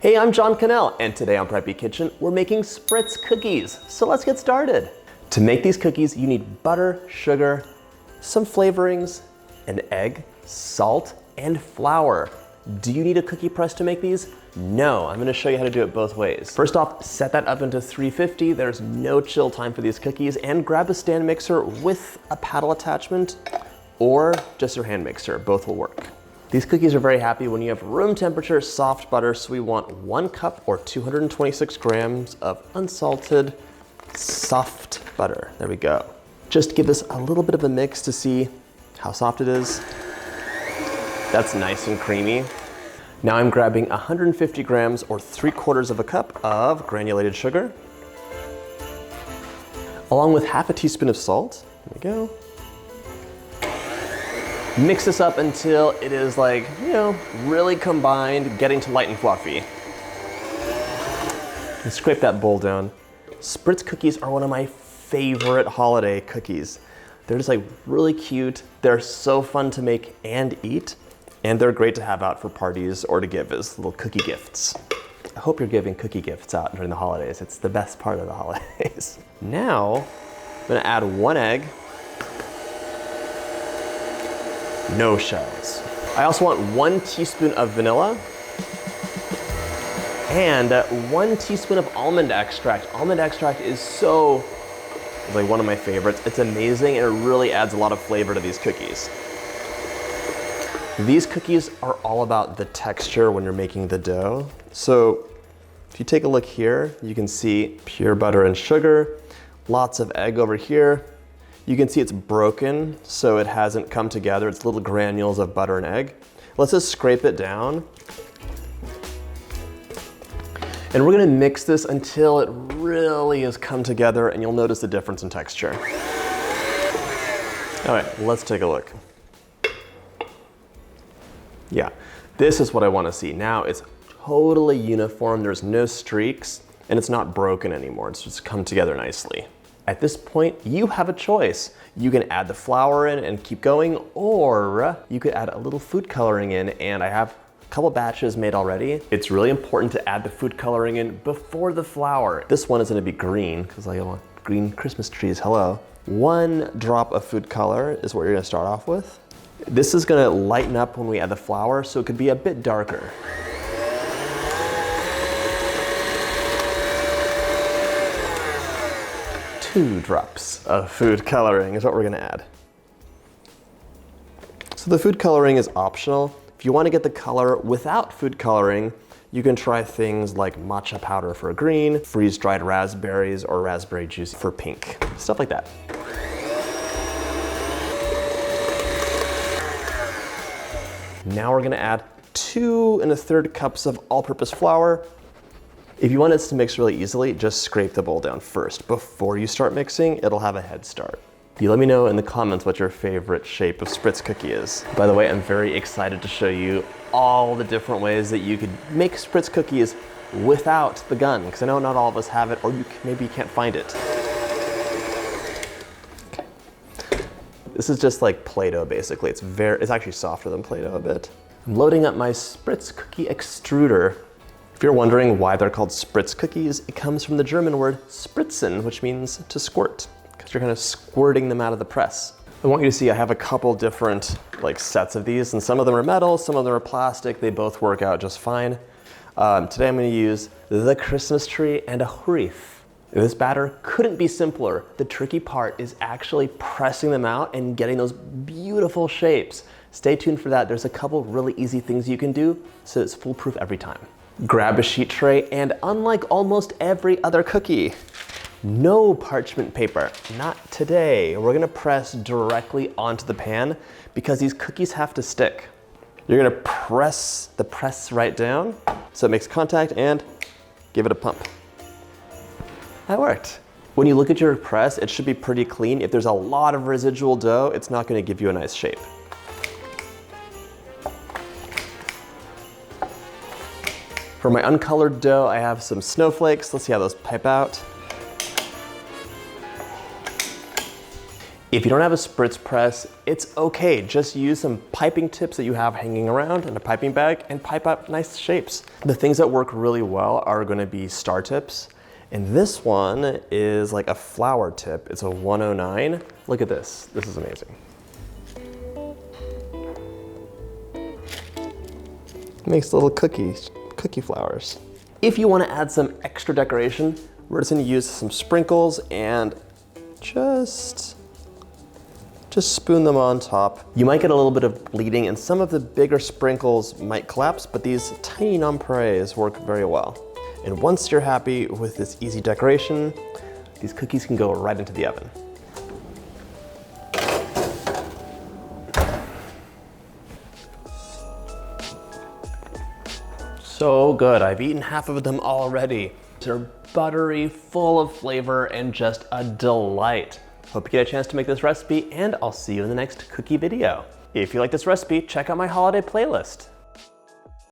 Hey, I'm John Cannell, and today on Preppy Kitchen, we're making Spritz Cookies. So let's get started. To make these cookies, you need butter, sugar, some flavorings, an egg, salt, and flour. Do you need a cookie press to make these? No, I'm gonna show you how to do it both ways. First off, set that up into 350. There's no chill time for these cookies, and grab a stand mixer with a paddle attachment or just your hand mixer, both will work. These cookies are very happy when you have room temperature soft butter, so we want 1 cup or 226 grams of unsalted soft butter. There we go. Just give this a little bit of a mix to see how soft it is. That's nice and creamy. Now I'm grabbing 150 grams or 3/4 of a cup of granulated sugar, along with half a teaspoon of salt. There we go. Mix this up until it is really combined, getting to light and fluffy. And scrape that bowl down. Spritz cookies are one of my favorite holiday cookies. They're just really cute. They're so fun to make and eat. And they're great to have out for parties or to give as little cookie gifts. I hope you're giving cookie gifts out during the holidays. It's the best part of the holidays. Now, I'm gonna add 1 egg. No shells. I also want 1 teaspoon of vanilla and 1 teaspoon of almond extract. Almond extract is one of my favorites. It's amazing and it really adds a lot of flavor to these cookies. These cookies are all about the texture when you're making the dough. So if you take a look here, you can see pure butter and sugar, lots of egg over here. You can see it's broken, so it hasn't come together. It's little granules of butter and egg. Let's just scrape it down. And we're gonna mix this until it really has come together and you'll notice the difference in texture. All right, let's take a look. Yeah, this is what I wanna see. Now it's totally uniform, there's no streaks, and it's not broken anymore. It's just come together nicely. At this point, you have a choice. You can add the flour in and keep going, or you could add a little food coloring in, and I have a couple batches made already. It's really important to add the food coloring in before the flour. This one is gonna be green, because I want green Christmas trees, hello. 1 drop of food color is what you're gonna start off with. This is gonna lighten up when we add the flour, so it could be a bit darker. 2 drops of food coloring is what we're gonna add. So the food coloring is optional. If you wanna get the color without food coloring, you can try things like matcha powder for green, freeze-dried raspberries, or raspberry juice for pink, stuff like that. Now we're gonna add 2 1/3 cups of all-purpose flour. If you want this to mix really easily, just scrape the bowl down first. Before you start mixing, it'll have a head start. You let me know in the comments what your favorite shape of Spritz cookie is. By the way, I'm very excited to show you all the different ways that you could make Spritz cookies without the gun, because I know not all of us have it, or maybe you can't find it. Okay. This is just like Play-Doh, basically. It's actually softer than Play-Doh a bit. I'm loading up my Spritz cookie extruder. If you're wondering why they're called Spritz cookies, it comes from the German word spritzen, which means to squirt, because you're kind of squirting them out of the press. I want you to see I have a couple different sets of these, and some of them are metal, some of them are plastic. They both work out just fine. Today I'm gonna use the Christmas tree and a wreath. This batter couldn't be simpler. The tricky part is actually pressing them out and getting those beautiful shapes. Stay tuned for that. There's a couple really easy things you can do, so it's foolproof every time. Grab a sheet tray, and unlike almost every other cookie, no parchment paper, not today. We're gonna press directly onto the pan because these cookies have to stick. You're gonna press the press right down so it makes contact and give it a pump. That worked. When you look at your press, it should be pretty clean. If there's a lot of residual dough, it's not gonna give you a nice shape. For my uncolored dough, I have some snowflakes. Let's see how those pipe out. If you don't have a spritz press, it's okay. Just use some piping tips that you have hanging around in a piping bag and pipe out nice shapes. The things that work really well are gonna be star tips. And this one is like a flower tip. It's a 109. Look at this. This is amazing. It makes little cookie flowers. If you want to add some extra decoration, we're just going to use some sprinkles and just spoon them on top. You might get a little bit of bleeding and some of the bigger sprinkles might collapse, but these tiny nonpareils work very well. And once you're happy with this easy decoration, these cookies can go right into the oven. So good, I've eaten half of them already. They're buttery, full of flavor, and just a delight. Hope you get a chance to make this recipe, and I'll see you in the next cookie video. If you like this recipe, check out my holiday playlist.